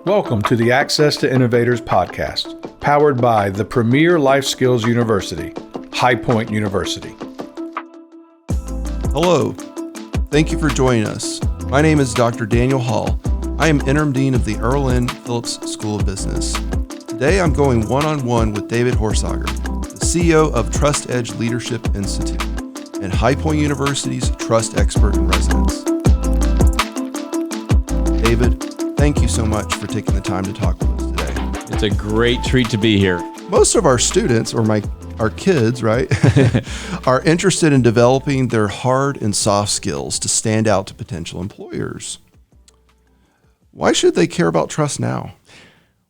Welcome to the Access to Innovators podcast, powered by the premier life skills university, High Point University. Hello. Thank you for joining us. My name is Dr. Daniel Hall. I am Interim Dean of the Earl N. Phillips School of Business. Today I'm going one-on-one with David Horsager, the CEO of Trust Edge Leadership Institute and High Point University's Trust Expert in Residence. David, thank you so much for taking the time to talk with us today. It's a great treat to be here. Most of our students, or our kids, right, are interested in developing their hard and soft skills to stand out to potential employers. Why should they care about trust now?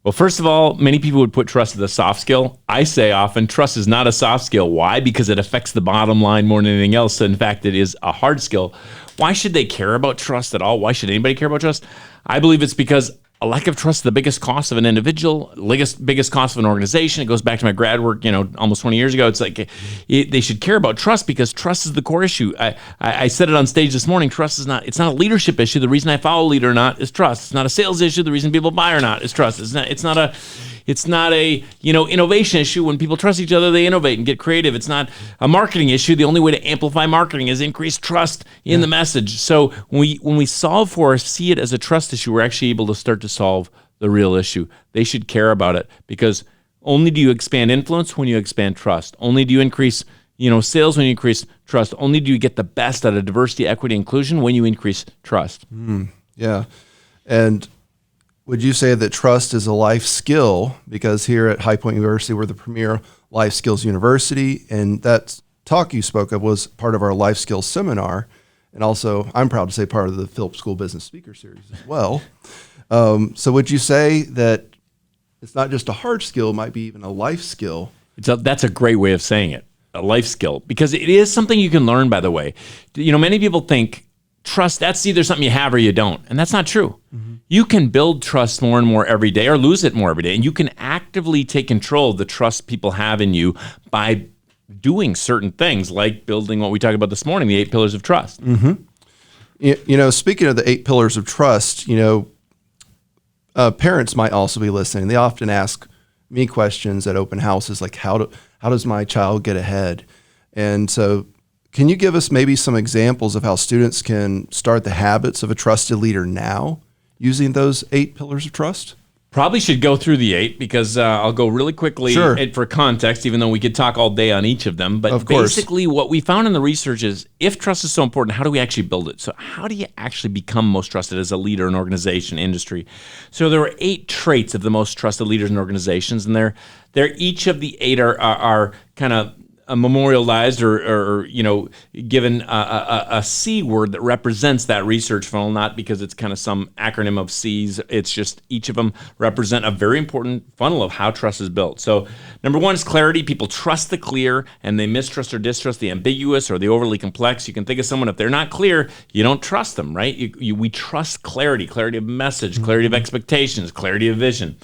Well, first of all, many people would put trust as a soft skill. I say often trust is not a soft skill. Why? Because it affects the bottom line more than anything else. In fact, it is a hard skill. Why should they care about trust at all? Why should anybody care about trust? I believe it's because a lack of trust is the biggest cost of an individual, biggest cost of an organization. It goes back to my grad work, almost 20 years ago. It's like they should care about trust because trust is the core issue. I said it on stage this morning. Trust is it's not a leadership issue. The reason I follow a leader or not is trust. It's not a sales issue. The reason people buy or not is trust. It's not a innovation issue. When people trust each other, they innovate and get creative. It's not a marketing issue. The only way to amplify marketing is increase trust in the message. So when we solve for or see it as a trust issue, we're actually able to start to solve the real issue. They should care about it because only do you expand influence when you expand trust. Only do you increase sales when you increase trust. Only do you get the best out of diversity, equity, inclusion when you increase trust. Yeah. And would you say that trust is a life skill? Because here at High Point University, we're the premier life skills university, and that talk you spoke of was part of our life skills seminar, and also, I'm proud to say, part of the Phillips School Business Speaker Series as well. So would you say that it's not just a hard skill, it might be even a life skill? That's a great way of saying it, a life skill, because it is something you can learn, by the way. Many people think trust, that's either something you have or you don't, and that's not true. Mm-hmm. You can build trust more and more every day or lose it more every day, and you can actively take control of the trust people have in you by doing certain things like building what we talked about this morning, the 8 pillars of trust. Mm-hmm. Speaking of the 8 pillars of trust, parents might also be listening. They often ask me questions at open houses like, how does my child get ahead? And so can you give us maybe some examples of how students can start the habits of a trusted leader now using those 8 pillars of trust? Probably should go through the 8 because I'll go really quickly for context, even though we could talk all day on each of them. But basically what we found in the research is if trust is so important, how do we actually build it? So how do you actually become most trusted as a leader in organization, industry? So there were 8 traits of the most trusted leaders in organizations, and they're each of the 8 are kind of memorialized or given a C word that represents that research funnel, not because it's kind of some acronym of C's. It's just each of them represent a very important funnel of how trust is built. So number 1 is clarity. People trust the clear and they mistrust or distrust the ambiguous or the overly complex. You can think of someone, if they're not clear, you don't trust them, right? We trust clarity of message, clarity of expectations, clarity of vision.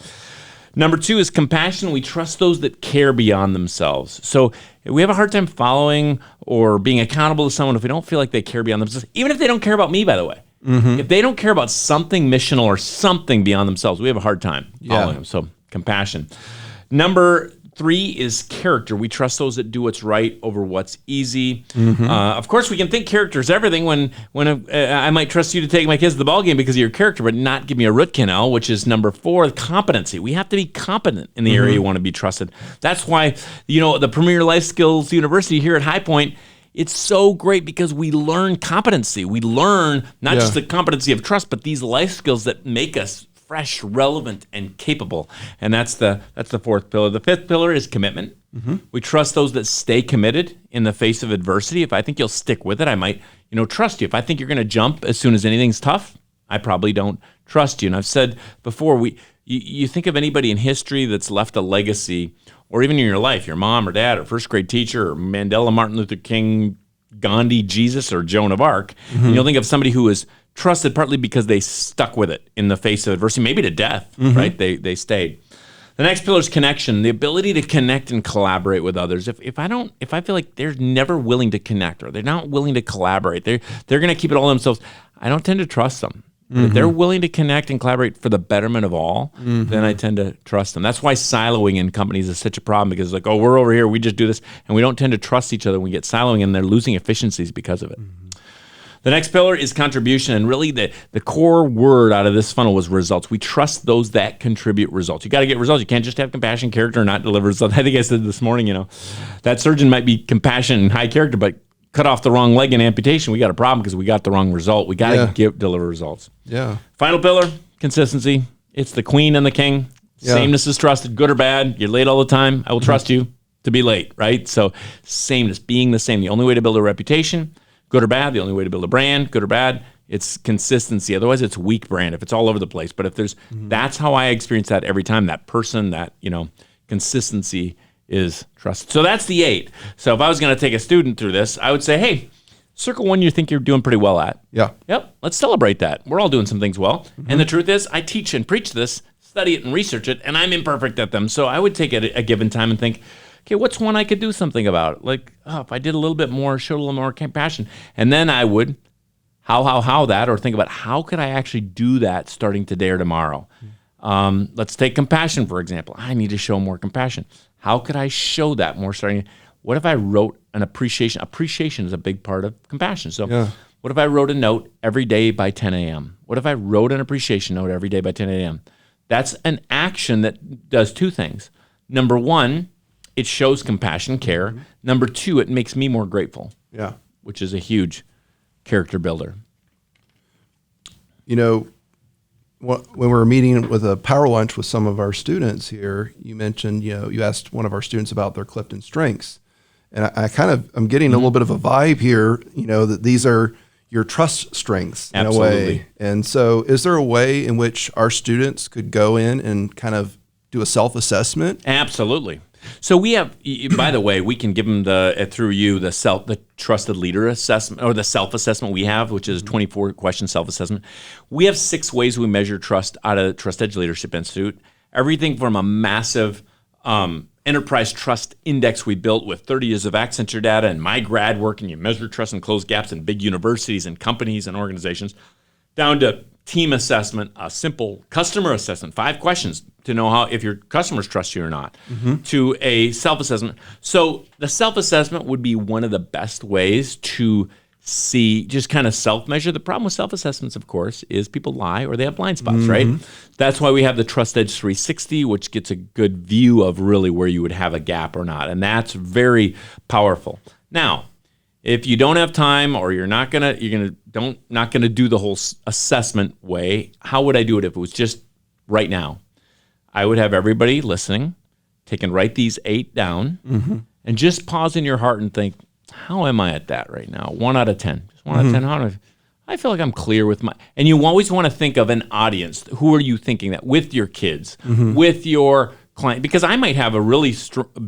Number 2 is compassion. We trust those that care beyond themselves. So we have a hard time following or being accountable to someone if we don't feel like they care beyond themselves, even if they don't care about me, by the way. Mm-hmm. If they don't care about something missional or something beyond themselves, we have a hard time following them. So compassion. Number 3 is character. We trust those that do what's right over what's easy. Mm-hmm. Of course, we can think character is everything. When I might trust you to take my kids to the ball game because of your character, but not give me a root canal, which is number 4, competency. We have to be competent in the area you want to be trusted. That's why, the Premier Life Skills University here at High Point, it's so great because we learn competency. We learn not just the competency of trust, but these life skills that make us fresh, relevant, and capable. And that's the 4th pillar. The 5th pillar is commitment. Mm-hmm. We trust those that stay committed in the face of adversity. If I think you'll stick with it, I might, trust you. If I think you're going to jump as soon as anything's tough, I probably don't trust you. And I've said before, you think of anybody in history that's left a legacy, or even in your life, your mom or dad or first grade teacher or Mandela, Martin Luther King, Gandhi, Jesus, or Joan of Arc, and you'll think of somebody who was trusted partly because they stuck with it in the face of adversity, maybe to death, right? They stayed. The next pillar is connection, the ability to connect and collaborate with others. If I feel like they're never willing to connect or they're not willing to collaborate, they're going to keep it all themselves, I don't tend to trust them. If they're willing to connect and collaborate for the betterment of all, then I tend to trust them. That's why siloing in companies is such a problem, because it's like, oh, we're over here, we just do this, and we don't tend to trust each other. We get siloing, and they're losing efficiencies because of it. The next pillar is contribution, and really the core word out of this funnel was results. We trust those that contribute results. You got to get results. You can't just have compassion, character, and not deliver results. I think I said this morning, that surgeon might be compassion and high character, but cut off the wrong leg in amputation, we got a problem because we got the wrong result. We got to deliver results. Yeah. Final pillar, consistency. It's the queen and the king. Sameness is trusted, good or bad. You're late all the time. I will trust you to be late, right? So sameness, being the same. The only way to build a reputation, good or bad. The only way to build a brand, good or bad, it's consistency. Otherwise, it's weak brand if it's all over the place. But if there's, that's how I experience that every time. That person, that, consistency is trust. So that's the 8. So if I was going to take a student through this, I would say, hey, circle one you think you're doing pretty well at. Yeah. Yep. Let's celebrate that. We're all doing some things well. And the truth is, I teach and preach this, study it and research it, and I'm imperfect at them. So I would take it a given time and think, okay, what's one I could do something about? Like, if I did a little bit more, showed a little more compassion. And then I would how that, or think about how could I actually do that starting today or tomorrow? Let's take compassion, for example. I need to show more compassion. How could I show that more starting? What if I wrote an appreciation? Appreciation is a big part of compassion. So what if I wrote a note every day by 10 a.m.? What if I wrote an appreciation note every day by 10 a.m.? That's an action that does 2 things. Number 1, it shows compassion, care. Number 2, it makes me more grateful. Yeah. Which is a huge character builder. When we were meeting with a power lunch with some of our students here, you mentioned, you asked one of our students about their Clifton strengths. And I'm getting a little bit of a vibe here, that these are your trust strengths in a way. And so is there a way in which our students could go in and kind of do a self-assessment? Absolutely. So we have, by the way, we can give them the trusted leader assessment, or the self-assessment we have, which is 24-question self-assessment. We have 6 ways we measure trust out of Trust Edge Leadership Institute. Everything from a massive enterprise trust index we built with 30 years of Accenture data and my grad work, and you measure trust and close gaps in big universities and companies and organizations, down to team assessment, a simple customer assessment, 5 questions to know if your customers trust you or not, to a self-assessment. So the self-assessment would be one of the best ways to see, just kind of self-measure. The problem with self-assessments, of course, is people lie or they have blind spots, right? That's why we have the Trust Edge 360, which gets a good view of really where you would have a gap or not. And that's very powerful. Now, if you don't have time, or not gonna do the whole assessment way, how would I do it if it was just right now? I would have everybody listening, write these 8 down, and just pause in your heart and think, how am I at that right now? 1 out of 10. Just 1 out of 10. How do I feel like I'm clear with and you always want to think of an audience. Who are you thinking that with? Your kids, with your client, because I might have a really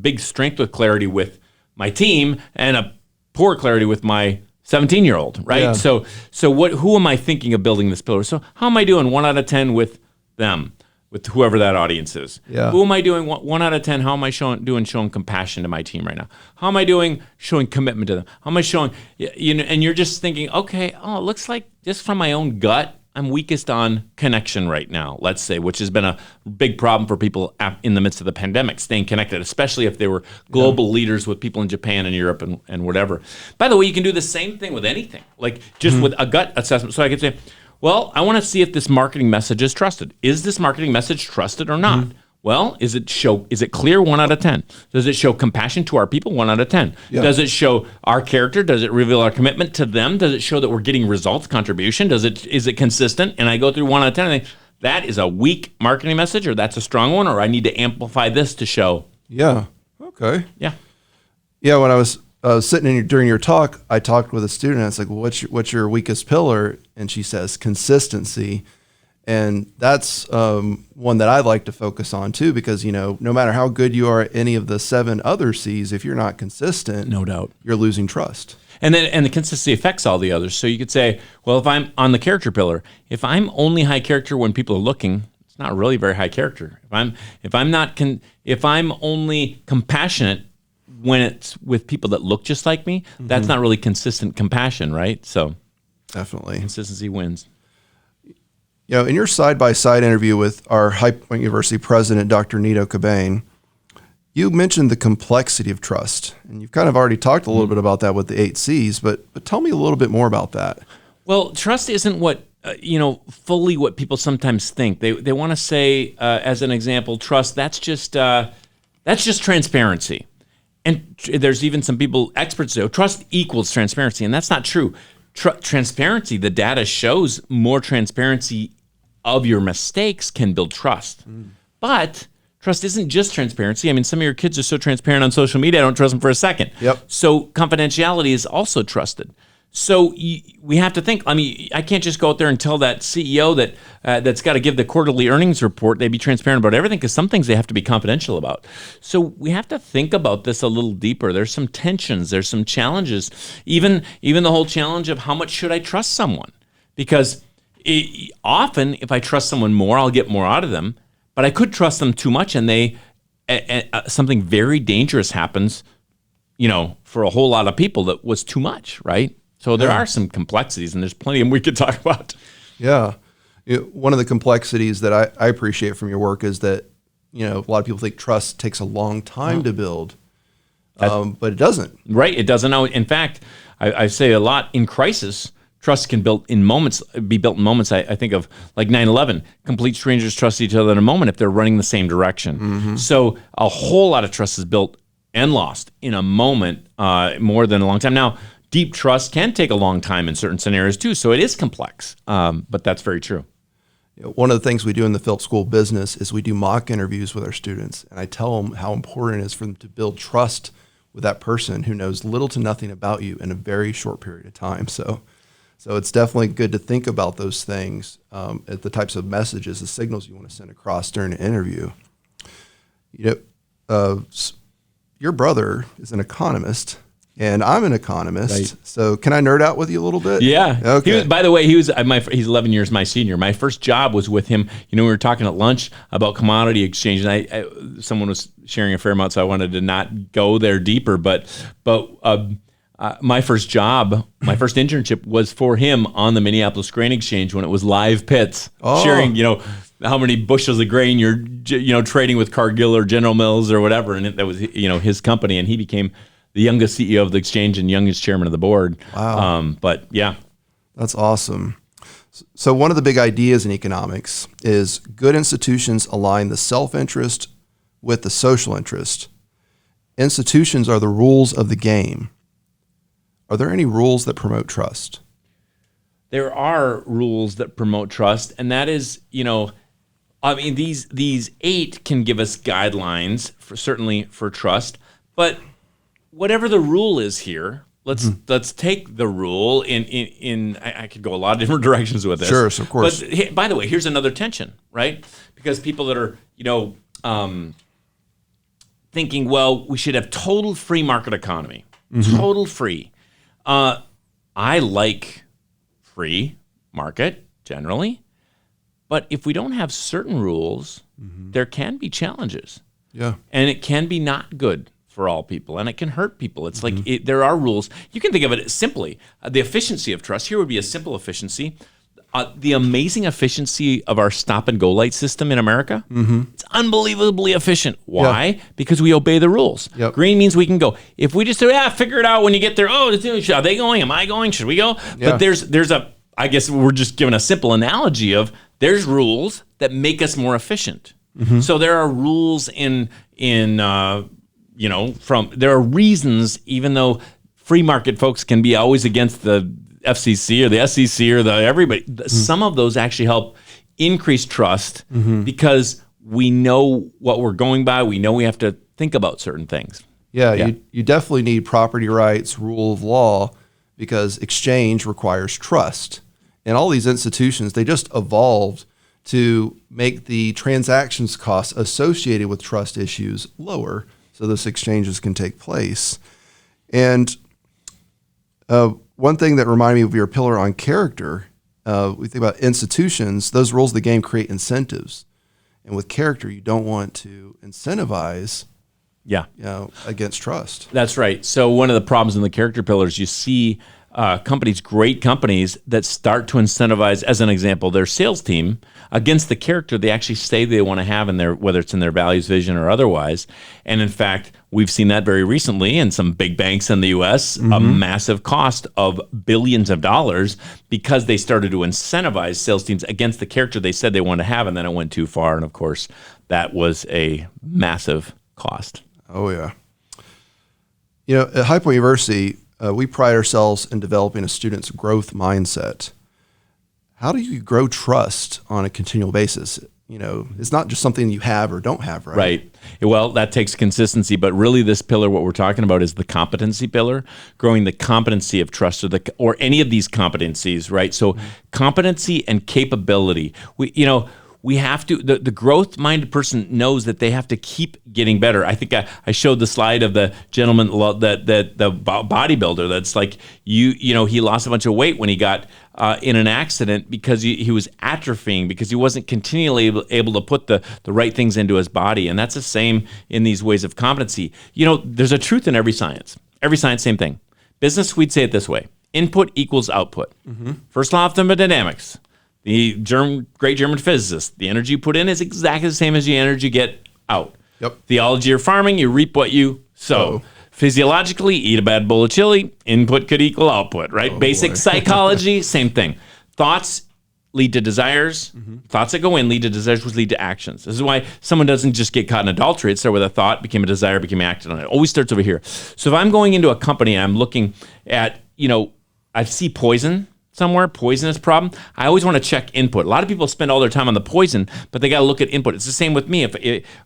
big strength with clarity with my team and a poor clarity with my 17-year-old, right? Yeah. So who am I thinking of building this pillar? So how am I doing 1 out of 10 with them, with whoever that audience is? Yeah. Who am I doing 1 out of 10? How am I showing compassion to my team right now? How am I doing showing commitment to them? How am I showing, and you're just thinking, okay, it looks like just from my own gut, I'm weakest on connection right now, let's say, which has been a big problem for people in the midst of the pandemic, staying connected, especially if they were global leaders with people in Japan and Europe and whatever. By the way, you can do the same thing with anything, like just with a gut assessment. So I could say, well, I want to see if this marketing message is trusted. Is this marketing message trusted or not? Well, is it clear? 1 out of 10. Does it show compassion to our people? 1 out of 10. Yeah. Does it show our character? Does it reveal our commitment to them? Does it show that we're getting results, contribution? Is it consistent? And I go through 1 out of 10 and think, that is a weak marketing message, or that's a strong one, or I need to amplify this to show. Yeah. Okay. Yeah. Yeah. When I was sitting during your talk, I talked with a student. I was like, well, what's your weakest pillar? And she says consistency. And that's one that I like to focus on too, because, no matter how good you are at any of the 7 other C's, if you're not consistent, no doubt, you're losing trust. And the consistency affects all the others. So you could say, well, if I'm on the character pillar, if I'm only high character when people are looking, it's not really very high character. If I'm only compassionate when it's with people that look just like me, that's not really consistent compassion, right? So definitely consistency wins. In your side-by-side interview with our High Point University president, Dr. Nito Cobain, you mentioned the complexity of trust, and you've kind of already talked a little bit about that with the 8 C's, but tell me a little bit more about that. Well, trust isn't what, fully what people sometimes think. They want to say, as an example, trust, that's just transparency. And there's even some people, experts say, trust equals transparency, and that's not true. Transparency, the data shows more transparency of your mistakes can build trust. But trust isn't just transparency. I mean, some of your kids are so transparent on social media, I don't trust them for a second. Yep. So confidentiality is also trusted. So we have to think, I can't just go out there and tell that CEO that's got to give the quarterly earnings report, they be transparent about everything, because some things they have to be confidential about. So we have to think about this a little deeper. There's some tensions, there's some challenges, even the whole challenge of how much should I trust someone? Because often if I trust someone more, I'll get more out of them, but I could trust them too much and something very dangerous happens, for a whole lot of people that was too much, right? So there are some complexities, and there's plenty of them we could talk about. Yeah. One of the complexities that I appreciate from your work is that, a lot of people think trust takes a long time to build, but it doesn't. Right. It doesn't. In fact, I say a lot in crisis, trust can be built in moments. I think of like 9/11. Complete strangers trust each other in a moment if they're running the same direction. Mm-hmm. So a whole lot of trust is built and lost in a moment, more than a long time. Now, deep trust can take a long time in certain scenarios too, so it is complex, but that's very true. One of the things we do in the Phillips School of Business is we do mock interviews with our students, and I tell them how important it is for them to build trust with that person who knows little to nothing about you in a very short period of time. So it's definitely good to think about those things, at the types of messages, the signals you want to send across during an interview. Your brother is an economist, and I'm an economist. Right. So can I nerd out with you a little bit? Yeah. Okay. By the way, he's 11 years my senior. My first job was with him. We were talking at lunch about commodity exchange, and someone was sharing a fair amount, so I wanted to not go there deeper. But my first job, my first internship was for him on the Minneapolis Grain Exchange when it was live pits, sharing, how many bushels of grain you're, trading with Cargill or General Mills or whatever. And that was, his company. And he became the youngest CEO of the exchange and youngest chairman of the board. Wow. But yeah. That's awesome. So one of the big ideas in economics is good institutions align the self-interest with the social interest. Institutions are the rules of the game. Are there any rules that promote trust? There are rules that promote trust, and that is, these 8 can give us guidelines certainly for trust, but whatever the rule is here, let's take the rule in I could go a lot of different directions with this. Sure, of course. But by the way, here's another tension, right? Because people that are, thinking, well, we should have total free market economy, total free. I like free market generally, but if we don't have certain rules, there can be challenges. Yeah. And it can be not good for all people, and it can hurt people. It's like there are rules. You can think of it simply. The efficiency of trust, here would be a simple efficiency. The amazing efficiency of our stop-and-go light system in America, it's unbelievably efficient. Why? Yeah. Because we obey the rules. Yep. Green means we can go. If we just say, figure it out when you get there. Oh, are they going? Am I going? Should we go? Yeah. But there's I guess we're just giving a simple analogy of there's rules that make us more efficient. So there are rules there are reasons, even though free market folks can be always against the FCC or the SEC or everybody. Some of those actually help increase trust because we know what we're going by. We know we have to think about certain things. Yeah. You definitely need property rights, rule of law, because exchange requires trust. And all these institutions, they just evolved to make the transactions costs associated with trust issues lower so those exchanges can take place. And one thing that reminded me of your pillar on character, we think about institutions, those rules of the game create incentives. And with character, you don't want to incentivize against trust. That's right. So one of the problems in the character pillars, you see companies, great companies that start to incentivize, as an example, their sales team against the character they actually say they want to have in their, whether it's in their values, vision, or otherwise. And in fact, we've seen that very recently in some big banks in the U.S., a massive cost of billions of dollars because they started to incentivize sales teams against the character they said they wanted to have, and then it went too far. And of course, that was a massive cost. Oh, yeah. You know, at High Point University, we pride ourselves in developing a student's growth mindset. How do you grow trust on a continual basis? You know, it's not just something you have or don't have, right? Right. Well, that takes consistency, but really this pillar, what we're talking about is the competency pillar, growing the competency of trust or any of these competencies, right? So competency and capability. We have to, the growth-minded person knows that they have to keep getting better. I think I showed the slide of the gentleman, that the bodybuilder that's like, he lost a bunch of weight when he got in an accident because he was atrophying, because he wasn't continually able to put the right things into his body. And that's the same in these ways of competency. There's a truth in every science. Every science, same thing. Business, we'd say it this way. Input equals output. First law of thermodynamics. The great German physicist, the energy you put in is exactly the same as the energy you get out. Yep. Theology of farming, you reap what you sow. Physiologically, eat a bad bowl of chili, input could equal output, right? Basic psychology, same thing. Thoughts lead to desires. Thoughts that go in lead to desires, which lead to actions. This is why someone doesn't just get caught in adultery. It started with a thought, became a desire, became acted on. It always starts over here. So if I'm going into a company and I'm looking at, I see poison somewhere, poisonous problem, I always want to check input. A lot of people spend all their time on the poison, but they got to look at input. It's the same with me. If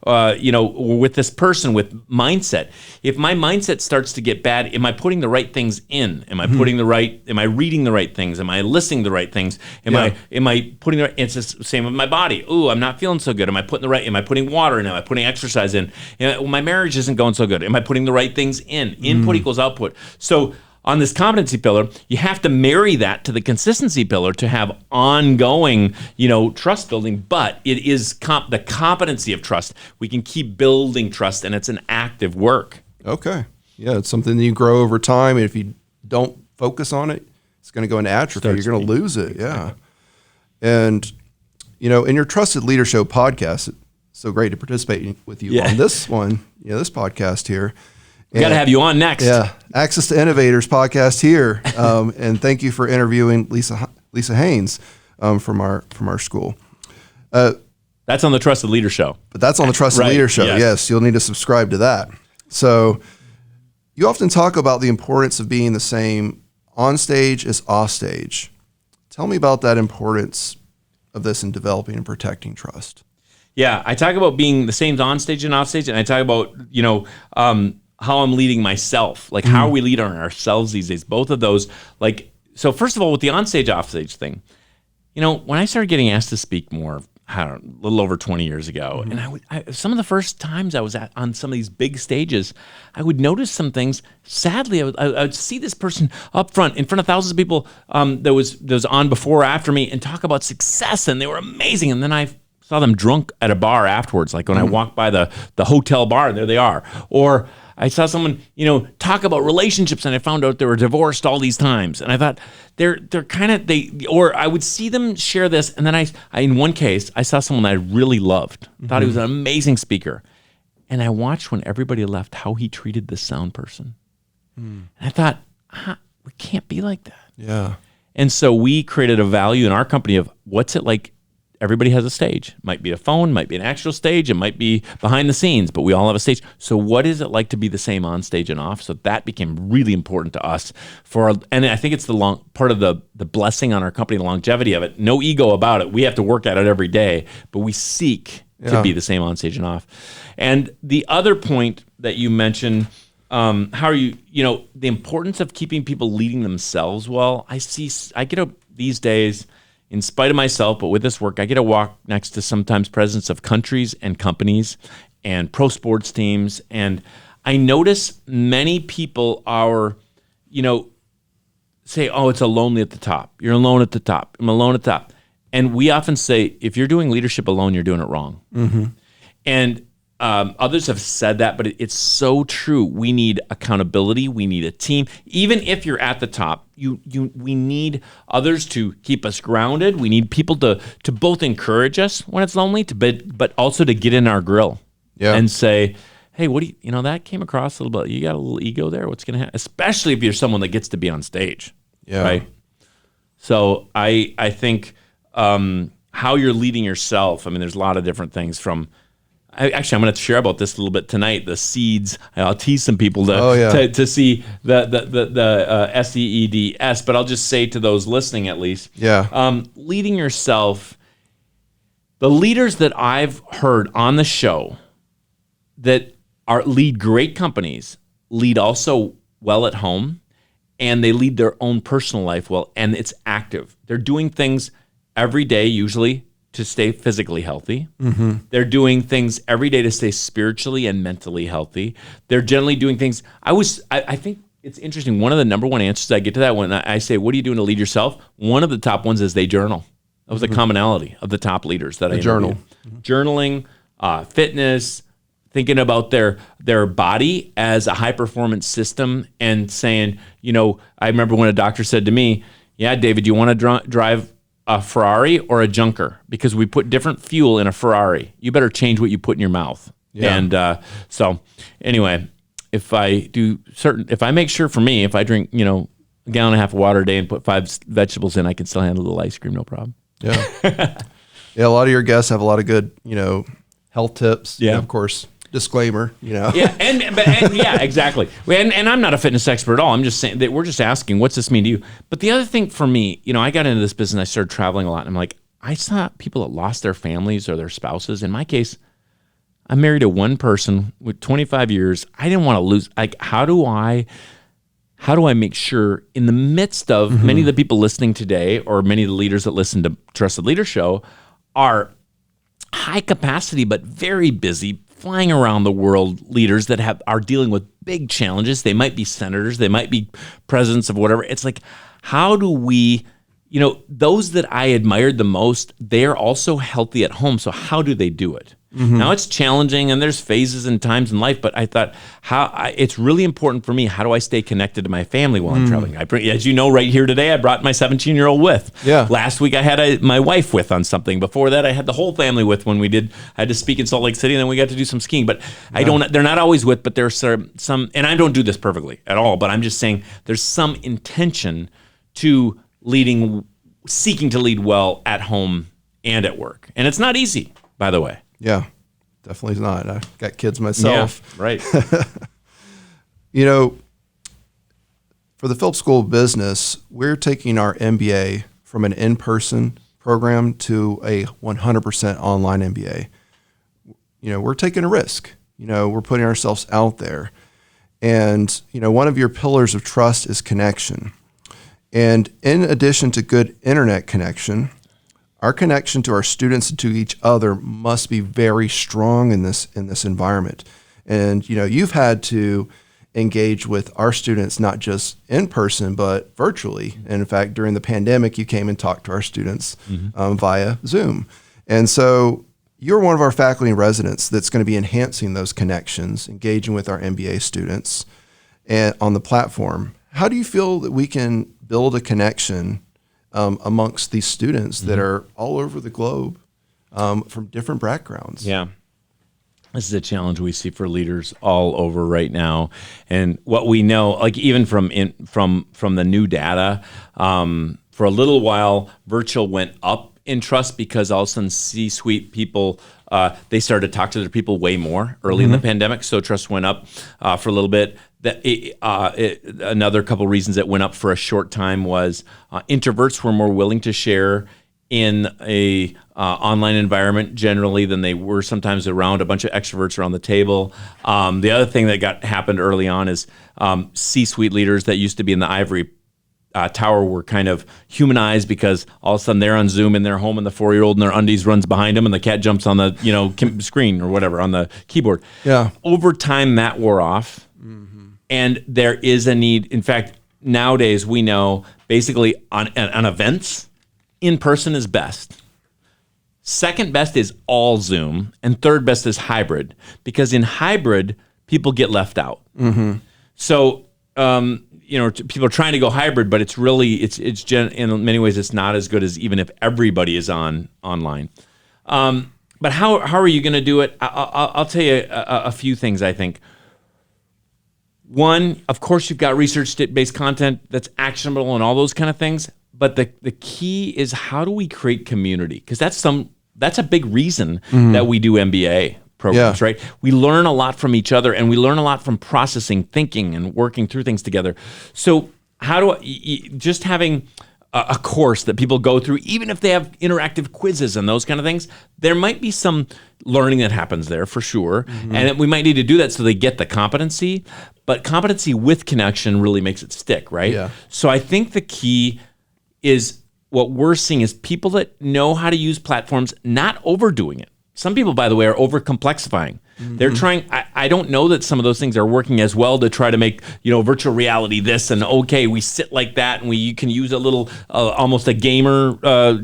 with this person with mindset, if my mindset starts to get bad, am I putting the right things in? Am I putting am I reading the right things? Am I listening to the right things? Am I putting the right, it's the same with my body. Ooh, I'm not feeling so good. Am I putting water in? Am I putting exercise in? My marriage isn't going so good. Am I putting the right things in? Input equals output. So on this competency pillar, you have to marry that to the consistency pillar to have ongoing, trust building. But it is the competency of trust. We can keep building trust, and it's an active work. Okay. Yeah, it's something that you grow over time. And if you don't focus on it, it's going to go into atrophy. You're going to lose it. Yeah. And, in your Trusted Leader Show podcast, it's so great to participate with you on this one, this podcast here. We got to have you on next. Yeah, Access to Innovators podcast here, and thank you for interviewing Lisa Haynes from our school. That's on the Trusted Leader Show. But that's on the Trusted Leader Show. Yes, you'll need to subscribe to that. So, you often talk about the importance of being the same on stage as off stage. Tell me about that importance of this in developing and protecting trust. Yeah, I talk about being the same on stage and off stage, and I talk about how I'm leading myself. Like, how are we leading ourselves these days? Both of those, so first of all, with the onstage, offstage thing, when I started getting asked to speak more, a little over 20 years ago, and some of the first times I was on some of these big stages, I would notice some things. Sadly, I would see this person up front, in front of thousands of people that was on before or after me, and talk about success, and they were amazing. And then I saw them drunk at a bar afterwards, like when I walked by the hotel bar, and there they are. Or I saw someone, talk about relationships, and I found out they were divorced all these times. And I thought or I would see them share this. And then I in one case, I saw someone I really loved, thought he was an amazing speaker. And I watched when everybody left how he treated the sound person. And I thought, we can't be like that. Yeah. And so we created a value in our company of what's it like. Everybody has a stage. Might be a phone, might be an actual stage, it might be behind the scenes, but we all have a stage. So what is it like to be the same on stage and off? So that became really important to us and I think it's the part of the blessing on our company, the longevity of it. No ego about it. We have to work at it every day, but we seek to be the same on stage and off. And the other point that you mentioned, how are you, the importance of keeping people leading themselves well. I get up these days, in spite of myself, but with this work, I get to walk next to sometimes presidents of countries and companies and pro sports teams. And I notice many people are, say, oh, it's a lonely at the top. You're alone at the top. I'm alone at the top. And we often say, if you're doing leadership alone, you're doing it wrong. And others have said that, but it's so true. We need accountability. We need a team. Even if you're at the top, we need others to keep us grounded. We need people to both encourage us when it's lonely, but also to get in our grill and say, hey, what do you that came across a little bit. You got a little ego there. What's going to happen? Especially if you're someone that gets to be on stage. Yeah. Right. So I think how you're leading yourself. I mean, there's a lot of different things from. I'm going to share about this a little bit tonight. The seeds. I'll tease some people to see the SEEDS, but I'll just say to those listening at least. Yeah. Leading yourself. The leaders that I've heard on the show that lead great companies lead also well at home, and they lead their own personal life well, and it's active. They're doing things every day, usually, to stay physically healthy. Mm-hmm. They're doing things every day to stay spiritually and mentally healthy. They're generally doing things. I think it's interesting. One of the number one answers I get to that when I say, what are you doing to lead yourself? One of the top ones is they journal. That was a commonality of the top leaders that I interviewed. Journaling, fitness, thinking about their body as a high performance system and saying, I remember when a doctor said to me, yeah, David, you want to drive a Ferrari or a junker? Because we put different fuel in a Ferrari. You better change what you put in your mouth. Yeah. And so anyway, if I make sure for me, if I drink, a gallon and a half of water a day and put 5 vegetables in, I can still handle a little ice cream, no problem. Yeah. Yeah. A lot of your guests have a lot of good, health tips. Yeah. And of course, disclaimer, Yeah. And yeah, exactly. And I'm not a fitness expert at all. I'm just saying that we're just asking, what's this mean to you? But the other thing for me, I got into this business, I started traveling a lot, and I'm like, I saw people that lost their families or their spouses. In my case, I'm married to one person with 25 years. I didn't want to lose. Like, how do I make sure in the midst of many of the people listening today, or many of the leaders that listen to Trusted Leader Show, are high capacity but very busy, flying around the world leaders that are dealing with big challenges. They might be senators, they might be presidents of whatever. It's like, how do we, those that I admired the most, they're also healthy at home. So how do they do it? Mm-hmm. Now it's challenging and there's phases and times in life, but I thought it's really important for me. How do I stay connected to my family while I'm traveling? As you know, right here today, I brought my 17-year-old with. Yeah. Last week I had my wife with on something. Before that, I had the whole family with when I had to speak in Salt Lake City, and then we got to do some skiing. But they're not always with, but there's some, and I don't do this perfectly at all, but I'm just saying there's some intention to seeking to lead well at home and at work. And it's not easy, by the way. Yeah, definitely is not. I've got kids myself. Yeah, right. For the Phillips School of Business, we're taking our MBA from an in-person program to a 100% online MBA. We're taking a risk. We're putting ourselves out there. And, one of your pillars of trust is connection. And in addition to good internet connection, our connection to our students and to each other must be very strong in this environment. And you've had to engage with our students not just in person but virtually. And in fact, during the pandemic, you came and talked to our students via Zoom. And so you're one of our faculty and residents that's going to be enhancing those connections, engaging with our MBA students and on the platform. How do you feel that we can build a connection amongst these students that are all over the globe from different backgrounds? Yeah. This is a challenge we see for leaders all over right now. And what we know, like even from the new data, for a little while, virtual went up in trust because all of a sudden C-suite people, they started to talk to their people way more early in the pandemic. So trust went up for a little bit. Another couple reasons it went up for a short time was introverts were more willing to share in a online environment generally than they were sometimes around a bunch of extroverts around the table. The other thing that happened early on is C-suite leaders that used to be in the ivory tower were kind of humanized because all of a sudden they're on Zoom in their home and the 4-year-old in their undies runs behind them and the cat jumps on the screen or whatever on the keyboard. Yeah. Over time that wore off. And there is a need. In fact, nowadays we know basically on events, in person is best. Second best is all Zoom, and third best is hybrid, because in hybrid, people get left out. So, people are trying to go hybrid, but it's really, in many ways, it's not as good as even if everybody is online. But how are you going to do it? I'll tell you a few things, I think. One, of course, you've got research-based content that's actionable and all those kind of things. But the key is, how do we create community? Because that's a big reason that we do MBA programs, right? We learn a lot from each other, and we learn a lot from processing, thinking, and working through things together. So just having a course that people go through, even if they have interactive quizzes and those kind of things, there might be some learning that happens there for sure. And we might need to do that so they get the competency, but competency with connection really makes it stick, right? Yeah. So I think the key is, what we're seeing is people that know how to use platforms, not overdoing it. Some people, by the way, are over-complexifying. They're trying, I don't know that some of those things are working as well to try to make, virtual reality this, and okay, we sit like that, and you can use a little, almost a gamer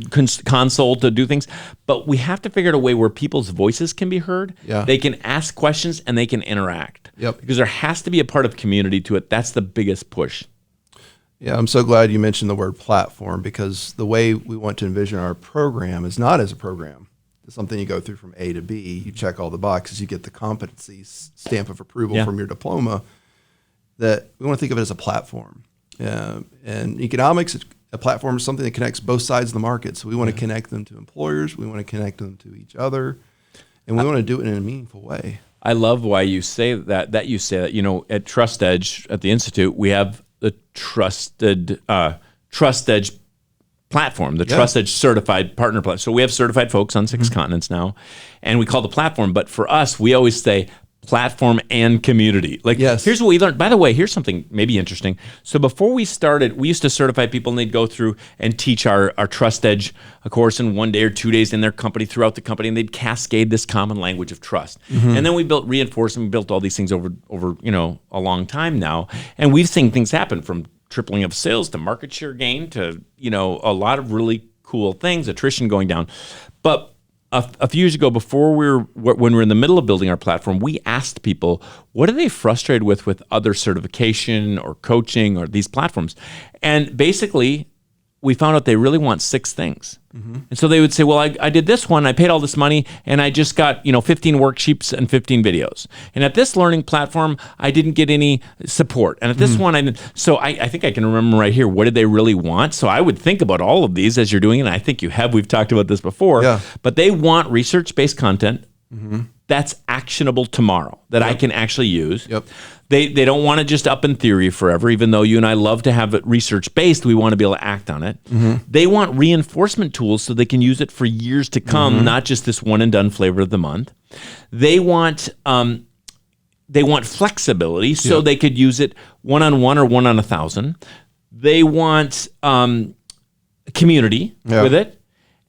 console to do things. But we have to figure out a way where people's voices can be heard. Yeah. They can ask questions, and they can interact. Yep. Because there has to be a part of community to it. That's the biggest push. Yeah, I'm so glad you mentioned the word platform, because the way we want to envision our program is not as a program. It's something you go through from A to B. You check all the boxes. You get the competency stamp of approval from your diploma. That we want to think of it as a platform. And economics, a platform is something that connects both sides of the market. So we want to connect them to employers. We want to connect them to each other. And we want to do it in a meaningful way. I love why you say that. At TrustEdge at the Institute, we have the TrustEdge platform, the TrustEdge certified partner platform. So we have certified folks on 6 continents now, and we call the platform. But for us, we always say platform and community. Here's what we learned. By the way, here's something maybe interesting. So before we started, we used to certify people, and they'd go through and teach our TrustEdge course in 1 day or 2 days in their company, throughout the company, and they'd cascade this common language of trust. And then we built reinforcement, we built all these things over a long time now, and we've seen things happen from tripling of sales to market share gain to a lot of really cool things, attrition going down. But a few years ago, when we were in the middle of building our platform, we asked people, what are they frustrated with other certification or coaching or these platforms? And basically, we found out they really want 6 things. And so they would say, well, I did this one, I paid all this money, and I just got 15 worksheets and 15 videos. And at this learning platform, I didn't get any support. And at this one, I didn't. So I think I can remember right here, what did they really want? So I would think about all of these as you're doing it, and I think you have. We've talked about this before. Yeah. But they want research-based content that's actionable tomorrow, that I can actually use. Yep. They don't want to just up in theory forever, even though you and I love to have it research-based. We want to be able to act on it. They want reinforcement tools so they can use it for years to come, not just this one-and-done flavor of the month. They want flexibility so they could use it one-on-one or 1 on 1,000. They want community with it,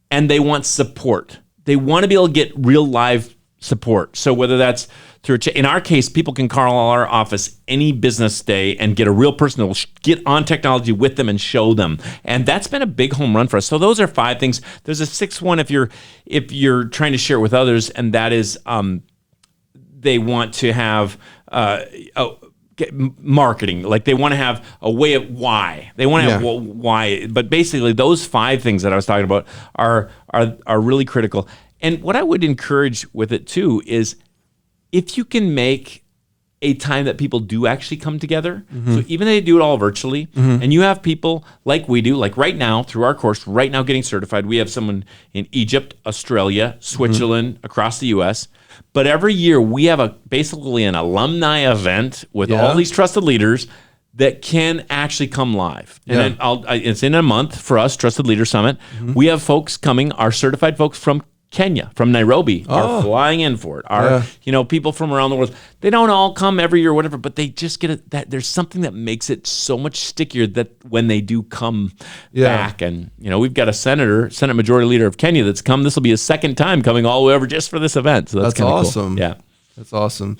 and they want support. They want to be able to get real live support. So whether that's through, in our case, people can call our office any business day and get a real person that will get on technology with them and show them. And that's been a big home run for us. So those are 5 things. There's a 6th one if you're trying to share it with others, and that is they want to have marketing. Like they want to have a way of why. They want to have why. But basically, those 5 things that I was talking about are really critical. And what I would encourage with it too is, if you can make a time that people do actually come together, so even they do it all virtually, and you have people like we do, like right now through our course, right now getting certified, we have someone in Egypt, Australia, Switzerland, across the U.S., but every year we have basically an alumni event with all these trusted leaders that can actually come live. And it's in a month for us, Trusted Leader Summit. We have folks coming, our certified folks from Kenya, from Nairobi, are flying in for it. People from around the world. They don't all come every year or whatever, but they just get it. That there's something that makes it so much stickier that when they do come back. And, we've got a Senate Majority Leader of Kenya that's come. This will be his 2nd time coming all the way over just for this event. So that's awesome. Cool. Yeah. That's awesome.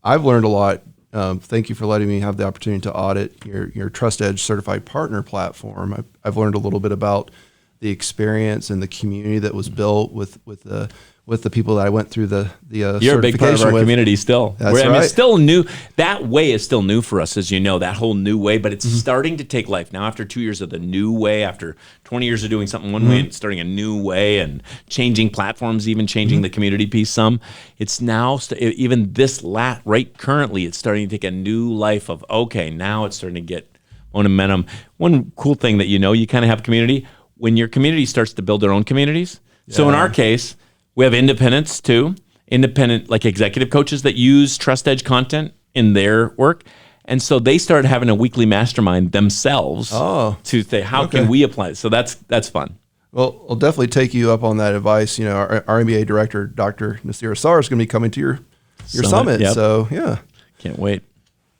I've learned a lot. Thank you for letting me have the opportunity to audit your TrustEdge certified partner platform. I've learned a little bit about the experience and the community that was built with the people that I went through the You're a big part of our community still. That's right. I mean, it's still new. That way is still new for us, as you know, that whole new way, but it's starting to take life. Now, after 2 years of the new way, after 20 years of doing something one way and starting a new way and changing platforms, even changing the community piece some, it's now, even this right currently, it's starting to take a new life of, okay, now it's starting to get momentum. One cool thing that you kind of have community, when your community starts to build their own communities. Yeah. So in our case, we have independents too, independent like executive coaches that use Trust Edge content in their work. And so they started having a weekly mastermind themselves to say, how can we apply it? So that's fun. Well, I'll definitely take you up on that advice. Our MBA director, Dr. Nasir Asar, is going to be coming to your summit. Yep. So yeah. Can't wait.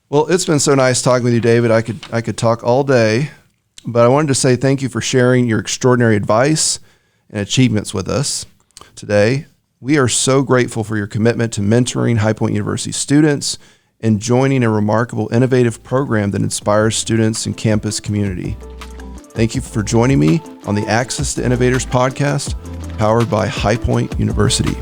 Well, it's been so nice talking with you, David. I could talk all day, but I wanted to say thank you for sharing your extraordinary advice and achievements with us today. We are so grateful for your commitment to mentoring High Point University students and joining a remarkable, innovative program that inspires students and campus community. Thank you for joining me on the Access to Innovators podcast, powered by High Point University.